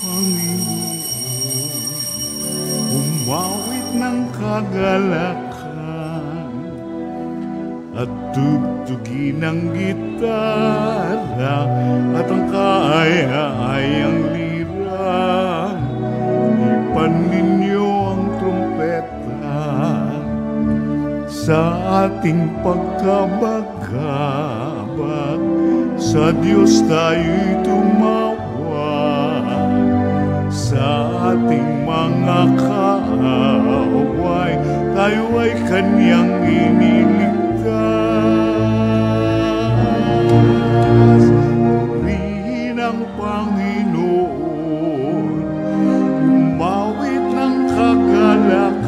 Panginoon, umawit ng kagalakan at tugtugin ng gitara at ang kaaya-ayang lira. Ipan ninyo ang trumpeta sa ating pagkabagabag. Sa Diyos tayo'y tumawag, sa ating mga kaaway tayo ay Kanyang iniligtas. Purihin ang Panginoon, umawit ng kagalakan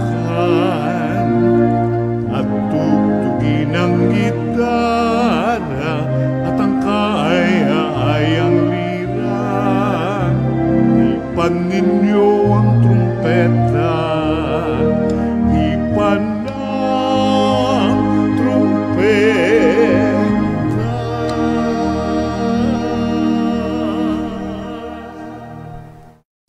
at tugtugin ang gitara at ang kaaya-ayang lira. Ipan ninyo ang trumpeta, ipan ng trumpeta.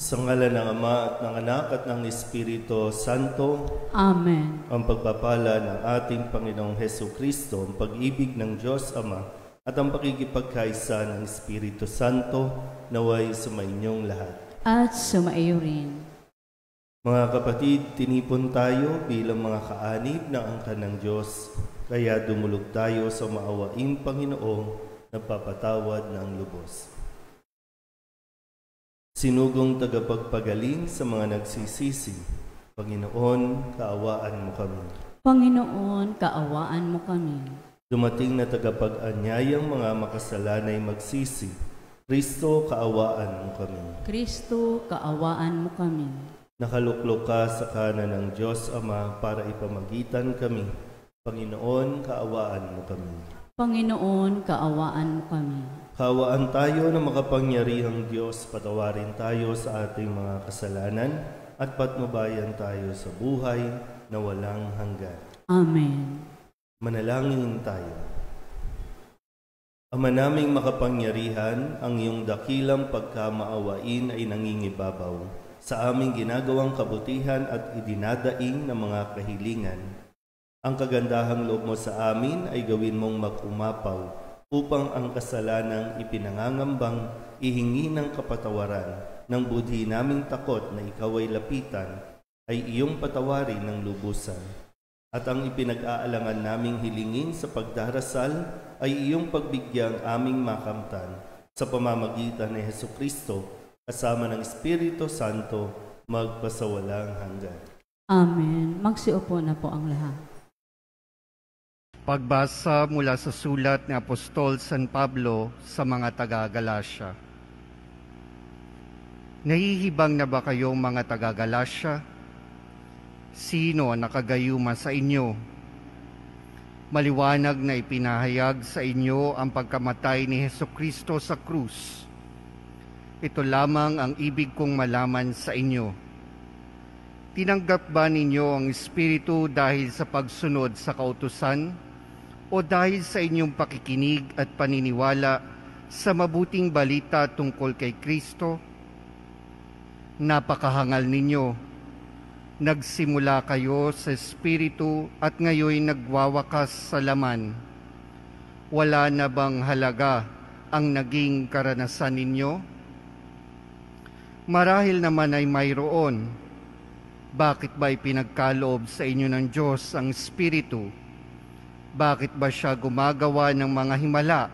Sa ngalan ng Ama at ng Anak at ng Espiritu Santo. Amen. Ang pagpapala ng ating Panginoong Hesukristo, ang pag-ibig ng Diyos Ama at ang pakikipagkaisa ng Espiritu Santo naway sumainyong lahat. At sumaiyo rin. Mga kapatid, tinipon tayo bilang mga kaanib ng angkan ng Diyos, kaya dumulog tayo sa maawaing Panginoong nagpapatawad ng lubos. Sinugong tagapagpagaling sa mga nagsisisi, Panginoon, kaawaan mo kami. Panginoon, kaawaan mo kami. Dumating na tagapag-anyayang mga makasalanay magsisi, Kristo, kaawaan mo kami. Kristo, kaawaan mo kami. Nakaluklok ka sa kanan ng Diyos Ama para ipamagitan kami. Panginoon, kaawaan mo kami. Panginoon, kaawaan mo kami. Kaawaan tayo ng makapangyarihang Diyos, patawarin tayo sa ating mga kasalanan at patnubayan tayo sa buhay na walang hanggan. Amen. Manalangin tayo. Ama naming makapangyarihan, ang iyong dakilang pagkamaawain ay nangingibabaw sa aming ginagawang kabutihan at idinadaing ng mga kahilingan. Ang kagandahang loob mo sa amin ay gawin mong mag-umapaw upang ang kasalanang ipinangangambang ihingi ng kapatawaran ng budhi naming takot na ikaw ay lapitan ay iyong patawarin ng lubusan. At ang ipinag-aalangan naming hilingin sa pagdarasal ay iyong pagbigyang aming makamtan sa pamamagitan ni Hesukristo kasama ng Espiritu Santo magpasawalang hanggan. Amen. Magsiupo na po ang lahat. Pagbasa mula sa sulat ni Apostol San Pablo sa mga taga-Galasya. Nahihibang na ba kayong mga taga-Galasya? Sino ang nakagayuma sa inyo? Maliwanag na ipinahayag sa inyo ang pagkamatay ni Hesukristo sa krus. Ito lamang ang ibig kong malaman sa inyo. Tinanggap ba ninyo ang Espiritu dahil sa pagsunod sa kautusan o dahil sa inyong pakikinig at paniniwala sa mabuting balita tungkol kay Kristo? Napakahangal ninyo. Nagsimula kayo sa Espiritu at ngayoy nagwawakas sa laman. Wala na bang halaga ang naging karanasan ninyo? Marahil naman ay mayroon. Bakit ba ipinagkaloob sa inyo ng Diyos ang Espiritu? Bakit ba siya gumagawa ng mga himala?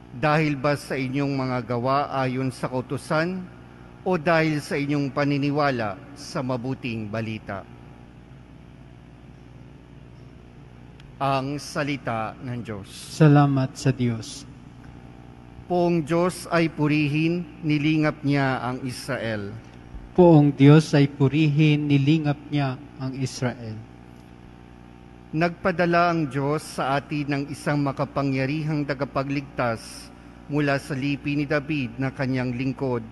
Dahil ba sa inyong mga gawa ayon sa kautusan o dahil sa inyong paniniwala sa mabuting balita? Ang salita ng Diyos. Salamat sa Diyos. Poong Diyos ay purihin, nilingap niya ang Israel. Poong Diyos ay purihin, nilingap niya ang Israel. Nagpadala ang Diyos sa atin ng isang makapangyarihang tagapagligtas mula sa lipi ni David na kanyang lingkod.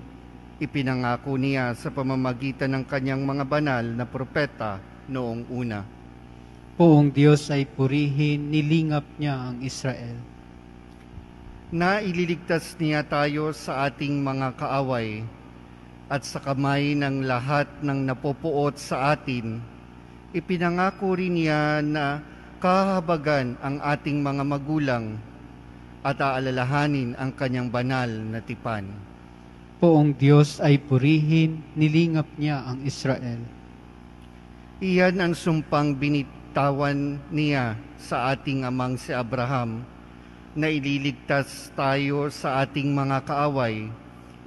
Ipinangako niya sa pamamagitan ng kanyang mga banal na propeta noong una. Poong Diyos ay purihin, nilingap niya ang Israel. Na ililigtas niya tayo sa ating mga kaaway at sa kamay ng lahat ng napopuot sa atin, ipinangako rin niya na kahabagan ang ating mga magulang at aalalahanin ang kanyang banal na tipan. Poong Diyos ay purihin, nilingap niya ang Israel. Iyan ang sumpang binitawan niya sa ating amang si Abraham, na ililigtas tayo sa ating mga kaaway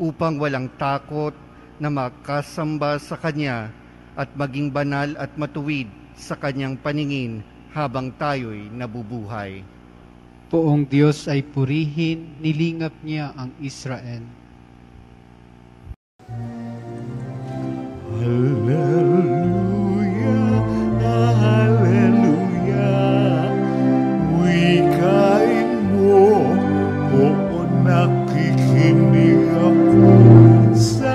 upang walang takot na makasamba sa Kanya at maging banal at matuwid sa Kanyang paningin habang tayo'y nabubuhay. Poong Diyos ay purihin, nilingap niya ang Israel. Hallelujah, hallelujah. Wikain mo, oo nakikinig ako sa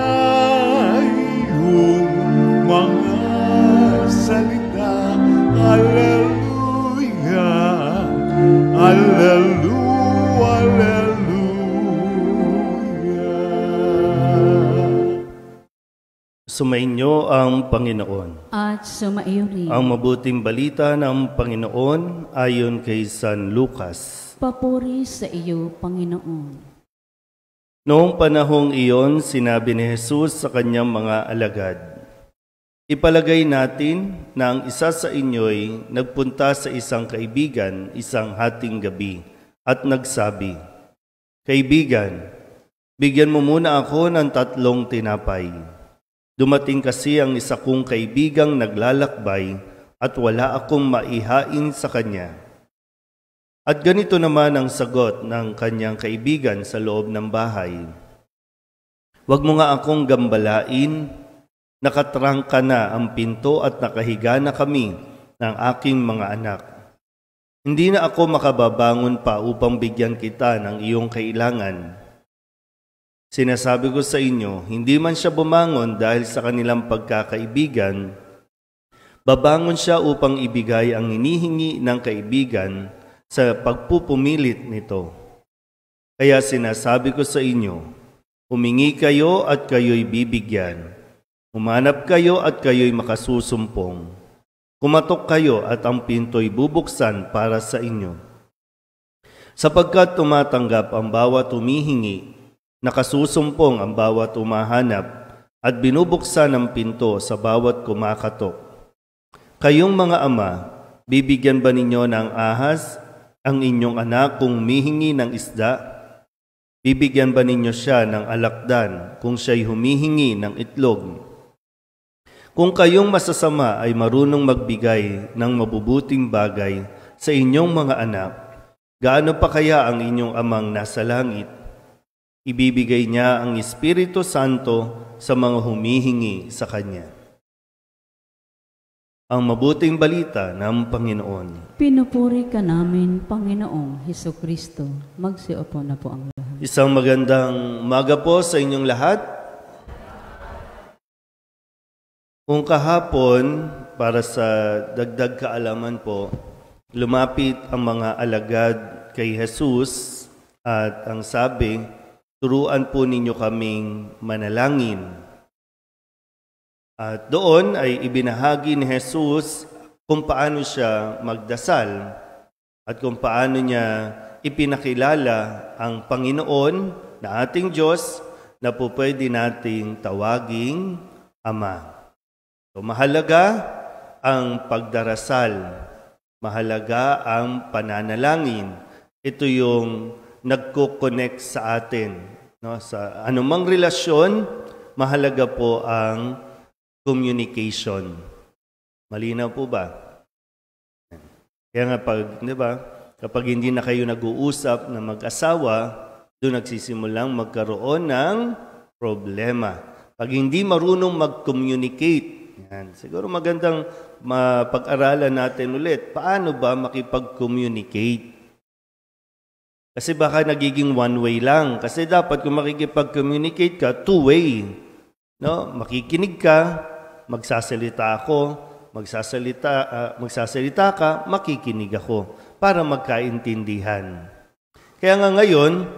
iyong mga salita. Hallelujah, hallelujah, hallelujah. Sumainyo ang Panginoon. At sumaiyo rin. Ang mabuting balita ng Panginoon ayon kay San Lucas. Papuri sa iyo, Panginoon. Noong panahong iyon, sinabi ni Jesus sa kanyang mga alagad, "Ipalagay natin na ang isa sa inyo'y nagpunta sa isang kaibigan isang hating gabi at nagsabi, 'Kaibigan, bigyan mo muna ako ng 3 tinapay. Dumating kasi ang isa kong kaibigang naglalakbay at wala akong maihain sa kanya.' At ganito naman ang sagot ng kanyang kaibigan sa loob ng bahay, 'Wag mo nga akong gambalain, nakatrangka na ang pinto at nakahiga na kami ng aking mga anak. Hindi na ako makababangon pa upang bigyan kita ng iyong kailangan. Sinasabi ko sa inyo, hindi man siya bumangon dahil sa kanilang pagkakaibigan, babangon siya upang ibigay ang hinihingi ng kaibigan sa pagpupumilit nito. Kaya sinasabi ko sa inyo, humingi kayo at kayo'y bibigyan. Humanap kayo at kayo'y makasusumpong. Kumatok kayo at ang pinto'y bubuksan para sa inyo. Sapagkat tumatanggap ang bawat humihingi, nakasusumpong ang bawat umahanap, at binubuksan ang pinto sa bawat kumakatok. Kayong mga ama, bibigyan ba ninyo ng ahas ang inyong anak kung humihingi ng isda? Bibigyan ba ninyo siya ng alakdan kung siya'y humihingi ng itlog? Kung kayong masasama ay marunong magbigay ng mabubuting bagay sa inyong mga anak, gaano pa kaya ang inyong amang nasa langit? Ibibigay niya ang Espiritu Santo sa mga humihingi sa Kanya. Ang mabuting balita ng Panginoon. Pinupuri ka namin, Panginoong Hesukristo. Magsiupo na po ang lahat. Isang magandang umaga po sa inyong lahat. Kung kahapon, para sa dagdag kaalaman po, lumapit ang mga alagad kay Jesus at ang sabi, turuan po ninyo kaming manalangin. At doon ay ibinahagi ni Jesus kung paano siya magdasal at kung paano niya ipinakilala ang Panginoon na ating Diyos na po pwede nating tawaging Ama. So, mahalaga ang pagdarasal, mahalaga ang pananalangin. Ito yung nagko-connect sa atin. No? Sa anumang relasyon, mahalaga po ang communication. Malinaw po ba? Kaya nga kapag hindi na kayo nag-uusap na mag-asawa, doon nagsisimulang magkaroon ng problema. Pag hindi marunong mag-communicate, yan, siguro magandang mapag-aralan natin ulit, paano ba makipag-communicate? Kasi baka nagiging one-way lang. Kasi dapat kung makikipag-communicate ka, two-way. No? Makikinig ka, magsasalita ako, magsasalita ka, makikinig ako para magkaintindihan. Kaya nga ngayon,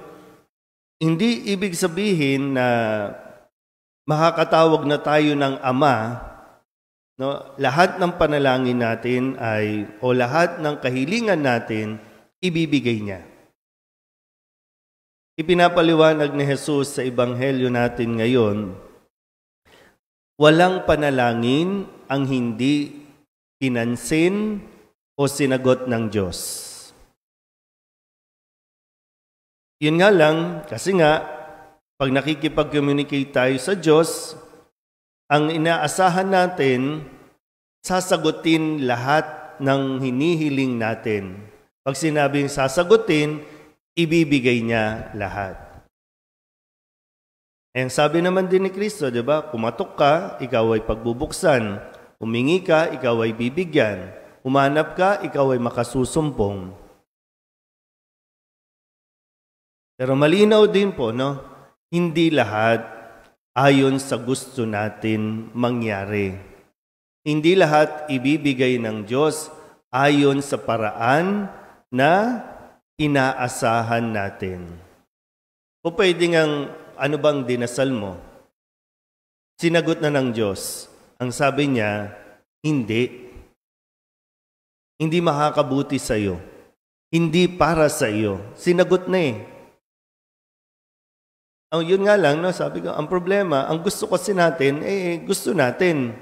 hindi ibig sabihin na makakatawag na tayo ng Ama, no, lahat ng panalangin natin o lahat ng kahilingan natin, ibibigay niya. Ipinapaliwanag ni Jesus sa Ebanghelyo natin ngayon, walang panalangin ang hindi pinansin o sinagot ng Diyos. Yun nga lang, kasi nga, pag nakikipag-communicate tayo sa Diyos, ang inaasahan natin, sasagutin lahat ng hinihiling natin. Pag sinabing sasagutin, ibibigay niya lahat. Ang sabi naman din ni Kristo, di ba? Kumatok ka, ikaw ay pagbubuksan. Humingi ka, ikaw ay bibigyan. Humanap ka, ikaw ay makasusumpong. Pero malinaw din po, no? Hindi lahat ayon sa gusto natin mangyari. Hindi lahat ibibigay ng Diyos ayon sa paraan na inaasahan natin. O pwede ngang, ano bang dinasal mo? Sinagot na ng Diyos. Ang sabi niya, hindi. Hindi makakabuti sa iyo. Hindi para sa iyo. Sinagot na eh. Yun nga lang, no, sabi ko, ang problema, ang gusto kasi natin, gusto natin.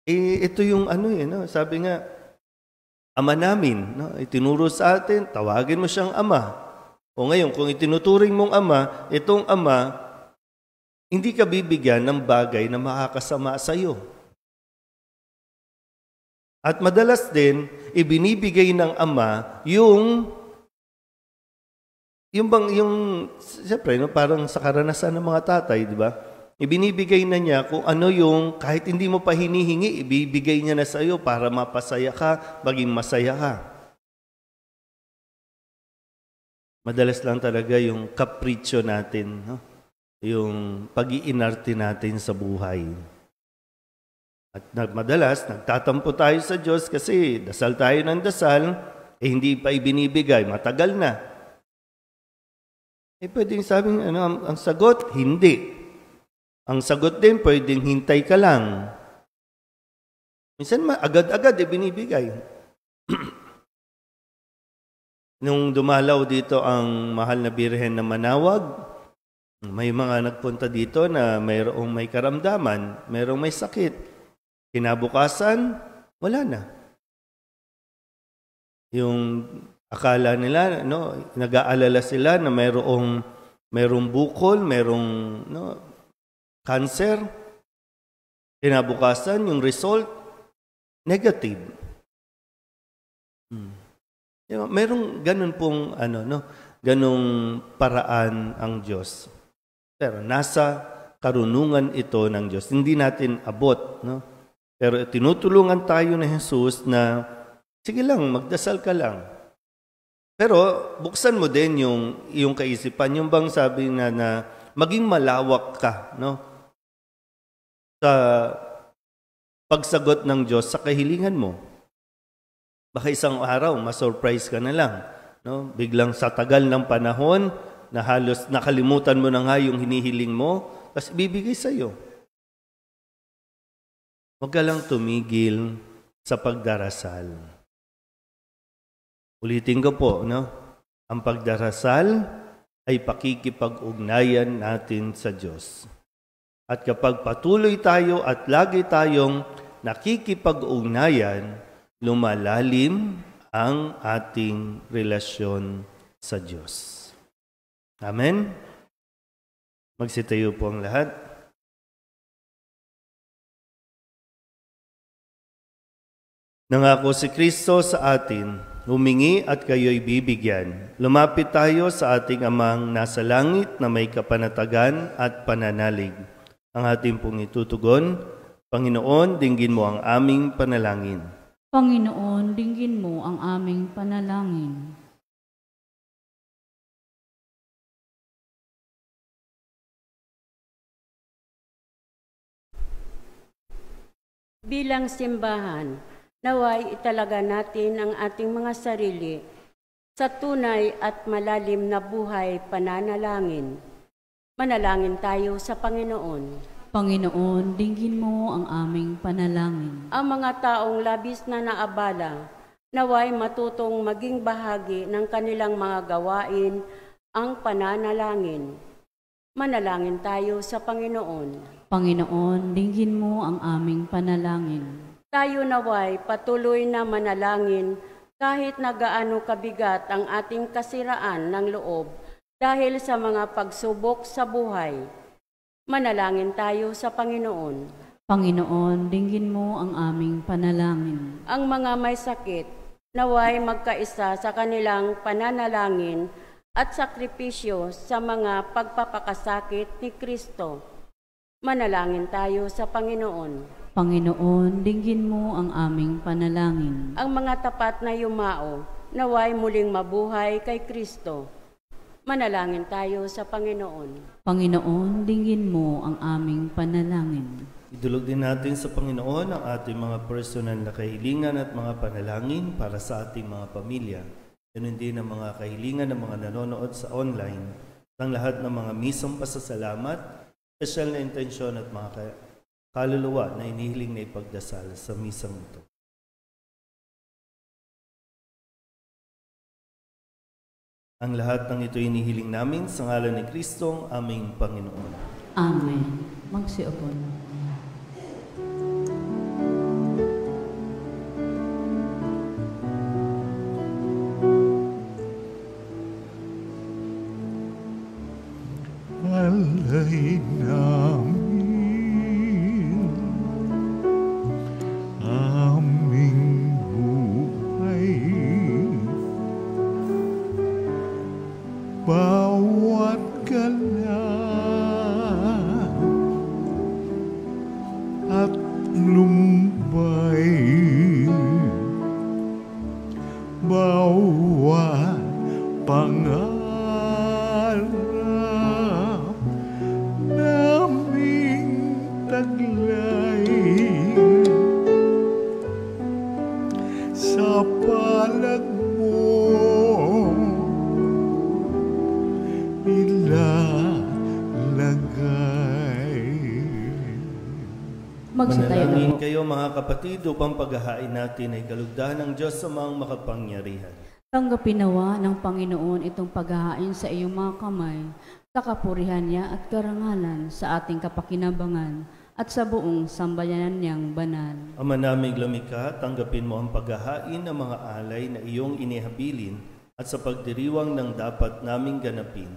Ito yung no, sabi nga, Ama namin, no, itinuro sa atin, tawagin mo siyang Ama. O ngayon, kung itinuturing mong Ama, itong Ama, hindi ka bibigyan ng bagay na makakasama sa iyo. At madalas din, ibinibigay ng Ama siyempre, no, parang sa karanasan ng mga tatay, di ba? Ibinibigay na niya kung ano yung, kahit hindi mo pa hinihingi, ibibigay niya na sa iyo para mapasaya ka, maging masaya ka. Madalas lang talaga yung kapritsyo natin, no? Yung pag-iinarte natin sa buhay. At madalas, nagtatampo tayo sa Diyos kasi dasal tayo ng dasal, hindi pa ibinibigay, matagal na. Pwedeng sabing, ang sagot, hindi. Ang sagot din, pwedeng hintay ka lang. Minsan, agad-agad binibigay. Nung dumalaw dito ang mahal na Birhen na Manawag, may mga nagpunta dito na mayroong may karamdaman, mayroong may sakit. Kinabukasan, wala na. Yung akala nila, no, nag-aalala sila na mayroong bukol, mayroong cancer. Kinabukasan, yung result, negative. Mayroong ganun pong ganung paraan ang Diyos. Pero nasa karunungan ito ng Diyos. Hindi natin abot, no? Pero tinutulungan tayo ni Jesus na, sige lang, magdasal ka lang. Pero buksan mo din yung kaisipan, yung bang sabi na maging malawak ka, no? Sa pagsagot ng Diyos sa kahilingan mo. Baka isang araw, ma-surprise ka na lang, no? Biglang sa tagal ng panahon, na halos nakalimutan mo na nga yung hinihiling mo, tapos ibibigay sa iyo. Huwag ka lang tumigil sa pagdarasal. Ulitin ko po, no? Ang pagdarasal ay pakikipag-ugnayan natin sa Diyos. At kapag patuloy tayo at lagi tayong nakikipag-ugnayan, lumalalim ang ating relasyon sa Diyos. Amen? Magsitayo po ang lahat. Nangako si Kristo sa atin, humingi at kayo'y bibigyan. Lumapit tayo sa ating Amang nasa langit na may kapanatagan at pananalig. Ang ating pong itutugon, Panginoon, dinggin mo ang aming panalangin. Panginoon, dinggin mo ang aming panalangin. Bilang simbahan, naway italaga natin ang ating mga sarili sa tunay at malalim na buhay pananalangin Manalangin tayo sa Panginoon. Panginoon, dinggin mo ang aming panalangin. Ang mga taong labis na naabala, naway matutong maging bahagi ng kanilang mga gawain ang pananalangin. Manalangin tayo sa Panginoon. Panginoon, dinggin mo ang aming panalangin. Tayo naway patuloy na manalangin kahit na gaano kabigat ang ating kasiraan ng loob dahil sa mga pagsubok sa buhay. Manalangin tayo sa Panginoon. Panginoon, dinggin mo ang aming panalangin. Ang mga may sakit, naway magkaisa sa kanilang pananalangin at sakripisyo sa mga pagpapakasakit ni Kristo. Manalangin tayo sa Panginoon. Panginoon, dinggin mo ang aming panalangin. Ang mga tapat na yumao, naway muling mabuhay kay Kristo. Manalangin tayo sa Panginoon. Panginoon, dinggin mo ang aming panalangin. Idulog din natin sa Panginoon ang ating mga personal na kahilingan at mga panalangin para sa ating mga pamilya. Ganun din ang mga kahilingan ng mga nanonood sa online, ang lahat ng mga misong pasasalamat, special na intensyon at mga kaluluwa na inihiling na ipagdasal sa misang ito. Ang lahat ng ito inihiling namin sa ngalan ni Kristo, aming Panginoon. Amen. Magsiupo na. Alay namin aming buhay, bawat galaw at lumbay, bawat pangarap naming taglay, sa palad mo ilalagay. Magsitayo na Manalangin po. kayo mga kapatid upang paghahain natin ay kalugdan ng Diyos sa mga makapangyarihan. Tanggapin nawa ng Panginoon itong paghahain sa iyong mga kamay, sa kapurihan niya at karangalan sa ating kapakinabangan at sa buong sambayanan niyang banal. Ama naming lumikha, tanggapin mo ang paghahain ng mga alay na iyong inihabilin at sa pagdiriwang ng dapat naming ganapin,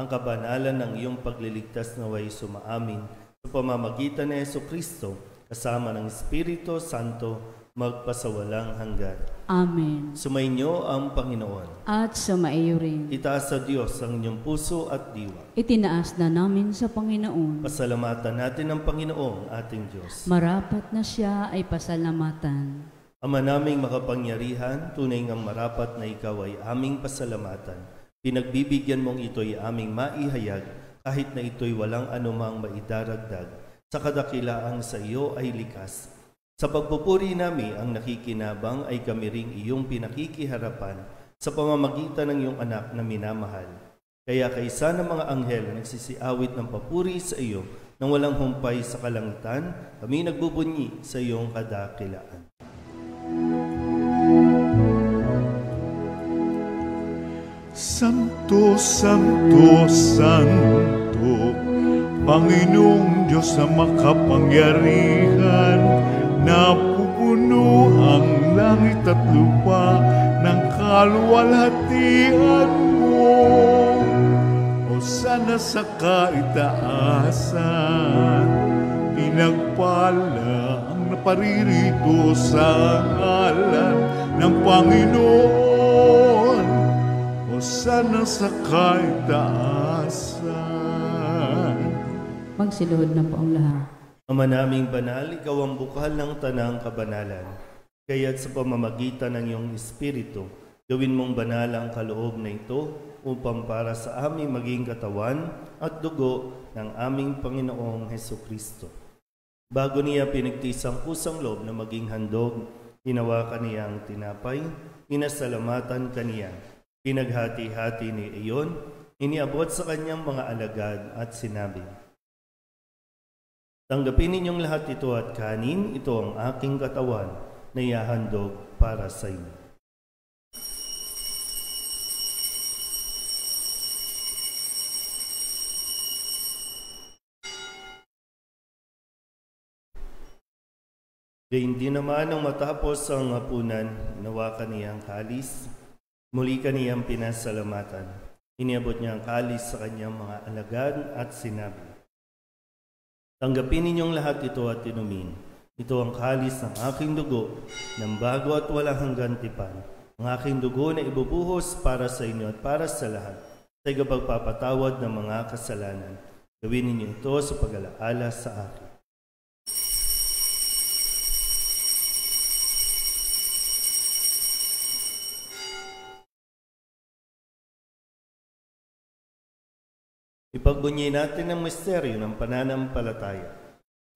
ang kabanalan ng iyong pagliligtas naway sumaamin sa pamamagitan ni Jesucristo kasama ng Espiritu Santo magpasawalang hanggan. Amen. Sumainyo ang Panginoon. At sumaiyo rin. Itaas sa Diyos ang inyong puso at diwa. Itinaas na namin sa Panginoon. Pasalamatan natin ang Panginoong ating Diyos. Marapat na siya ay pasalamatan. Ama naming makapangyarihan, tunay ngang marapat na ikaw ay aming pasalamatan. Pinagbibigyan mong ito'y aming maihayag, kahit na ito'y walang anumang maidaragdag. Sa kadakilaang sa iyo ay likas. Sa pagpupuri namin ang nakikinabang ay kami ring iyong pinakikiharapan sa pamamagitan ng iyong anak na minamahal. Kaya kaysa ng mga anghel na nagsisiawit ng papuri sa iyo nang walang humpay sa kalangitan, kami nagbubunyi sa iyong kadakilaan. Santo, Santo, Santo, Panginoong Diyos na makapangyarihan, napupuno ang langit at lupa ng kaluwalhatian mo. Hosana sa kaitaasan, pinagpala ang naparirito sa ngalan ng Panginoon. Hosana sa kaitaasan. Magsiluhod na po ang lahat. Ama naming banal, ikaw ang bukal ng tanang kabanalan. Kaya't sa pamamagitan ng iyong Espiritu, gawin mong banal ang kaloob na ito upang para sa aming maging katawan at dugo ng aming Panginoong Hesukristo. Bago niya pinigtis ang kusang loob na maging handog, hinawakan niya ang tinapay, pinasalamatan kaniya, pinaghati-hati ni iyon, Iniabot sa kanyang mga alagad at sinabi, "Tanggapin ninyong lahat ito at kanin, ito ang aking katawan na ihahandog para sa inyo." Gayun din naman nang matapos ang hapunan, hinawakan niya ang kalis, muli kaniyang pinasalamatan. Iniabot niya ang kalis sa kanyang mga alagad at sinabi, "Tanggapin ninyong lahat ito at inumin. Ito ang kalis ng aking dugo, ng bago at walang hanggang tipan. Ang aking dugo na ibubuhos para sa inyo at para sa lahat, sa ikapagpapatawad ng mga kasalanan. Gawin ninyo ito sa pag-alaala sa akin." Ipagbunyi natin ang misteryo ng pananampalataya.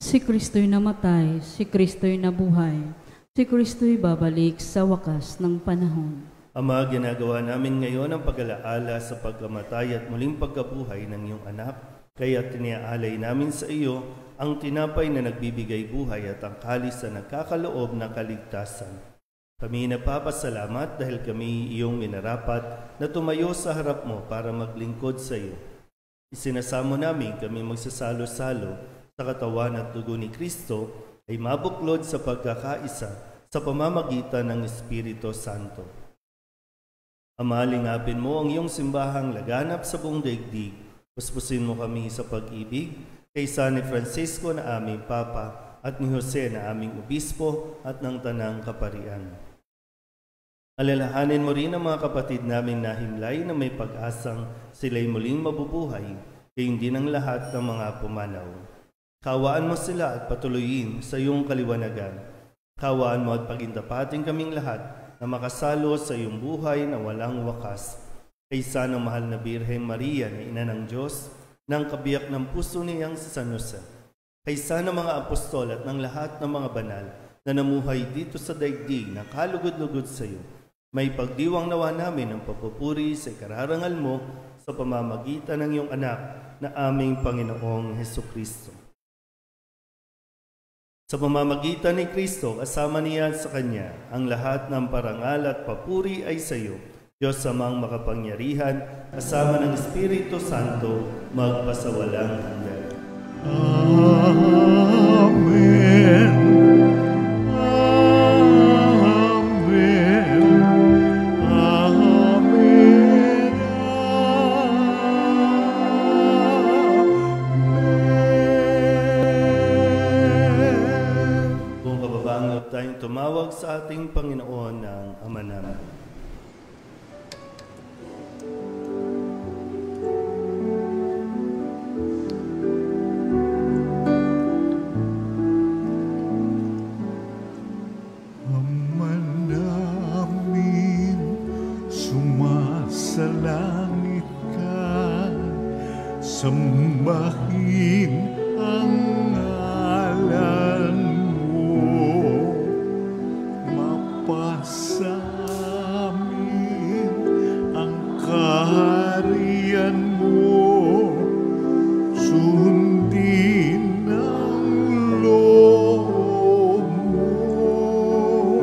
Si Kristo'y namatay, si Kristo'y nabuhay, si Kristo'y babalik sa wakas ng panahon. Ama, ginagawa namin ngayon ang pag-alaala sa pagkamatay at muling pagkabuhay ng iyong anak, kaya tiniaalay namin sa iyo ang tinapay na nagbibigay buhay at ang kalis na nagkakaloob ng kaligtasan. Kami nagpapasalamat dahil kami iyong minarapat na tumayo sa harap mo para maglingkod sa iyo. Isinasamo namin kami magsasalo-salo sa katawan at dugo ni Kristo ay mabuklod sa pagkakaisa sa pamamagitan ng Espiritu Santo. Ama, lingapin mo ang iyong simbahang laganap sa buong daigdig. Puspusin mo kami sa pag-ibig kay San Francisco na aming Papa at ni Jose na aming Obispo at ng Tanang Kaparian. Alalahanin mo rin ang mga kapatid namin na himlay na may pag-asang sila'y muling mabubuhay, gayon din ang lahat ng mga pumanaw. Kawaan mo sila at patuloyin sa iyong kaliwanagan. Kawaan mo at pagindapating kaming lahat na makasalo sa iyong buhay na walang wakas. Kaysa ng mahal na Birheng Maria na Ina ng Diyos, ng kabiyak ng puso niyang si San Jose. Kaysa ng mga apostol at ng lahat ng mga banal na namuhay dito sa daigdig na kalugod-lugod sa iyo. May pagdiwang nawa namin ang papupuri sa ikararangal mo sa pamamagitan ng iyong anak na aming Panginoong Hesukristo. Sa pamamagitan ni Kristo, kasama niya sa Kanya, ang lahat ng parangal at papuri ay sa iyo, Diyos amang makapangyarihan, kasama ng Espiritu Santo, magpasawalang hanggan. Amen. Tumawag sa ating Panginoon ng Ama namin. Ama namin, sumasalangit ka, sambahin ang ngalan mo. Sa amin ang kaharian mo, sundin ang loob mo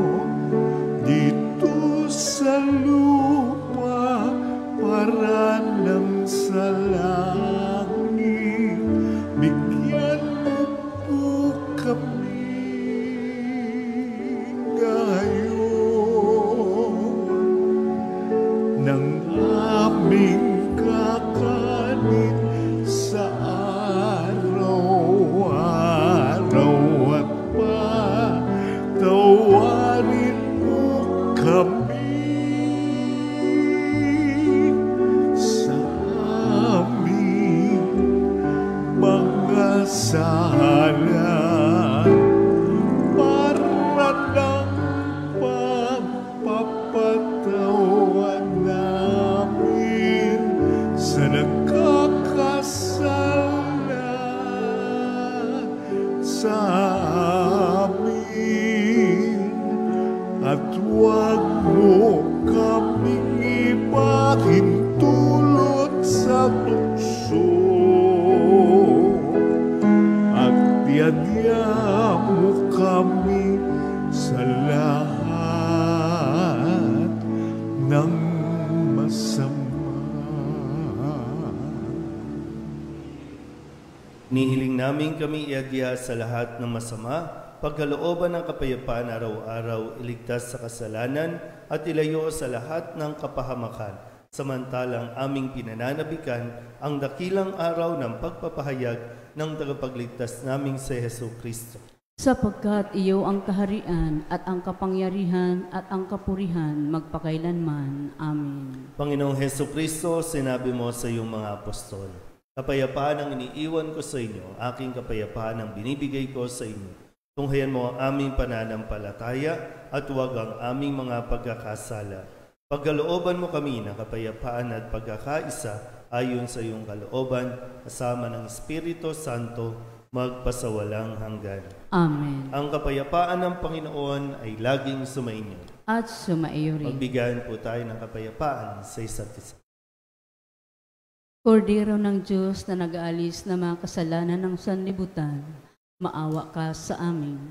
dito sa lupa para lang sa langit. Bigyan mo po kami ng aming kakanin sa araw-araw at patawarin mo kami sa aming mga sala para lang pagpapatawan namin sa nagkakasala sa amin, at huwag mo kaming ibahintulot sa tukso at tiyadya mo kami sa lahat ng masama. Nihiling namin kami iadya sa lahat ng masama, pagkalooban ng kapayapaan araw-araw, iligtas sa kasalanan at ilayo sa lahat ng kapahamakan. Samantalang aming pinananabikan ang dakilang araw ng pagpapahayag ng tagapagligtas naming si Jesucristo. Sapagkat iyo ang kaharian at ang kapangyarihan at ang kapurihan magpakailanman. Amen. Panginoong Jesucristo, sinabi mo sa iyong mga apostol, kapayapaan ang iniiwan ko sa inyo, aking kapayapaan ang binibigay ko sa inyo. Tunghayan mo ang aming pananampalataya at huwag ang aming mga pagkakasala. Pagkalooban mo kami ng kapayapaan at pagkakaisa ayon sa iyong kalooban, kasama ng Espiritu Santo, magpasawalang hanggan. Amen. Ang kapayapaan ng Panginoon ay laging sumainyo. At sumaiyo rin. Magbigayan po tayo ng kapayapaan sa isa't isa. Kordero ng Diyos na nag-aalis ng mga kasalanan ng sanlibutan, maawa ka sa amin.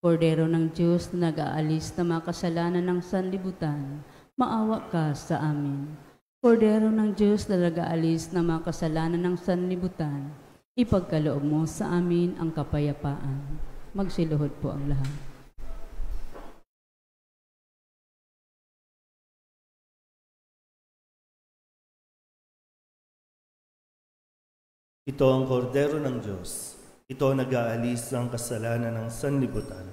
Kordero ng Diyos na nag-aalis ng mga kasalanan ng sanlibutan, maawa ka sa amin. Kordero ng Diyos na nag-aalis ng mga kasalanan ng sanlibutan, ipagkaloob mo sa amin ang kapayapaan. Magsiluhod po ang lahat. Ito ang kordero ng Diyos. Ito ang nag-aalis ng kasalanan ng sanlibutan.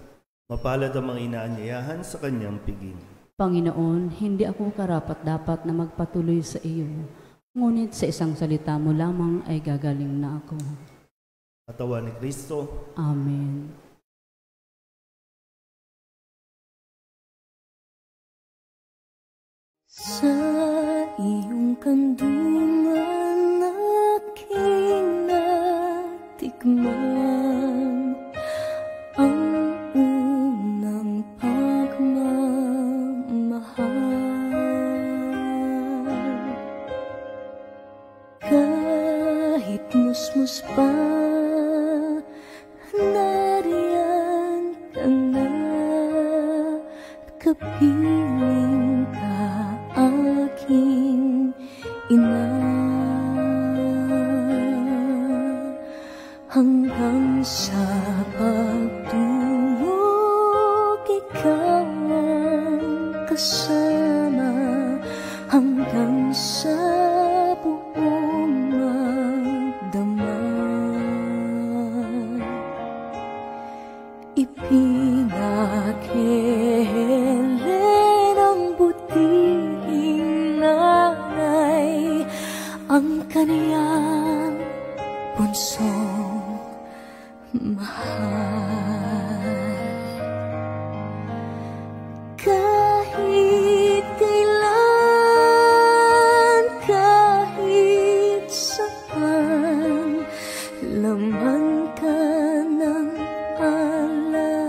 Mapalad ang mga inaanyayahan sa kanyang piging. Panginoon, hindi ako karapat-dapat na magpatuloy sa iyo, ngunit sa isang salita mo lamang ay gagaling na ako. Katawan ni Kristo. Amen. Sa iyong kandungan aking natikman ang unang pagmamahal. Kahit musmus pa, nariyan ka na, kapiling ka aking ina. Hanggang sa pagtulog, ikaw ang kasama, hanggang sa buong magdama. Ipinakilin ang butihing nanay, ang kaniyang punsong mahal. Kahit kailan, kahit saan, laman ka ng alaala.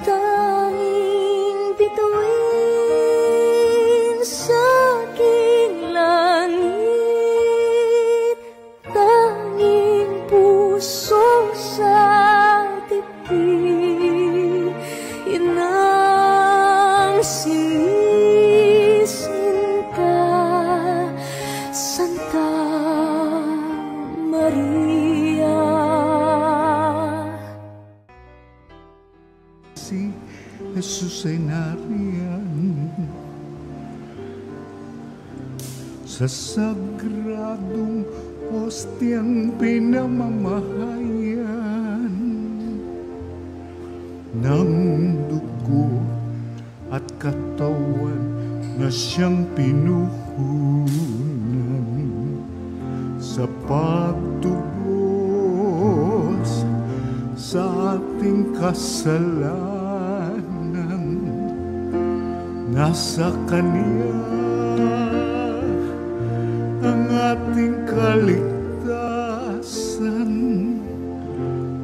Tanging bituin sa aking langit, tanging puso sa tipi, inang sinisinta, Santa Maria. Si Jesus ay nariyan sa sagradong ostiang pinamamahayan ng dugo at katawan na siyang pinuhunan sa pagtubos sa ating kasalanan. Nasa Kanya ang ating kaligtasan,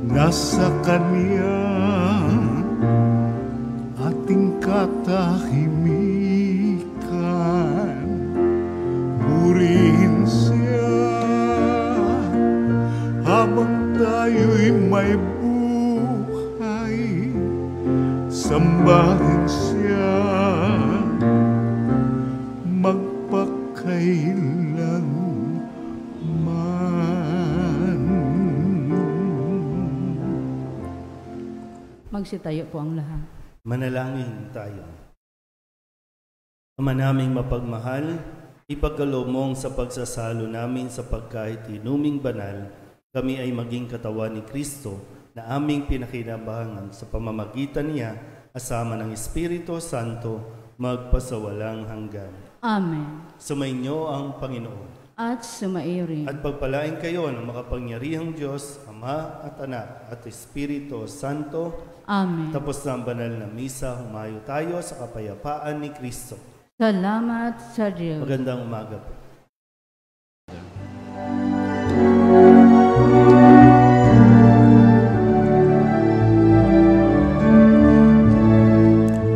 nasa Kanya ating katahimikan. tayo'y may buhay, sambahin siya magpakailanman. Magsitayo po ang lahat. Manalangin tayo. Ama naming mapagmahal, ipagkaloob sa pagsasalo namin sa pagkahit inuming banal, kami ay maging katawan ni Kristo na aming pinakinabangan sa pamamagitan niya asama ng Espiritu Santo magpasawalang hanggan. Amen. Sumainyo ang Panginoon. At sumaiyo rin. At pagpalain kayo ng makapangyarihang Diyos, Ama at Anak at Espiritu Santo. Amen. Tapos na ang banal na misa, humayo tayo sa kapayapaan ni Kristo. Salamat sa Diyos. Magandang umaga po.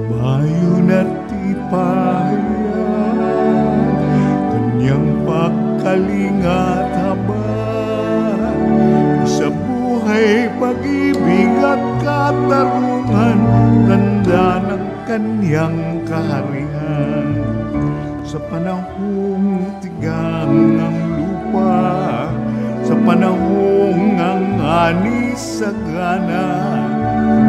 Bayon at tipayan, kanyang pagkalingat habang sa buhay, pag-ibig at katarungan, tanda ng kanyang kaharian. Sa panahong tigang ang lupa, sa panahong ang ani sagana,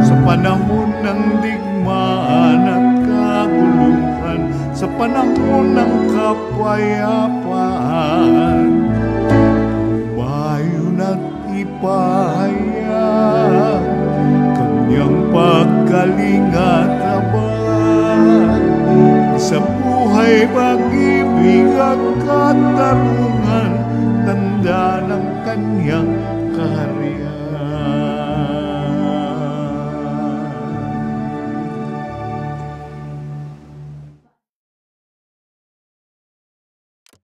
sa panahon ng digmaan at kaguluhan, sa panahon ng kapayapaan, bayon at ipahayag kanyang pagkalingat habang sa buhay, pag-ibig at katarungan, tanda ng kanyang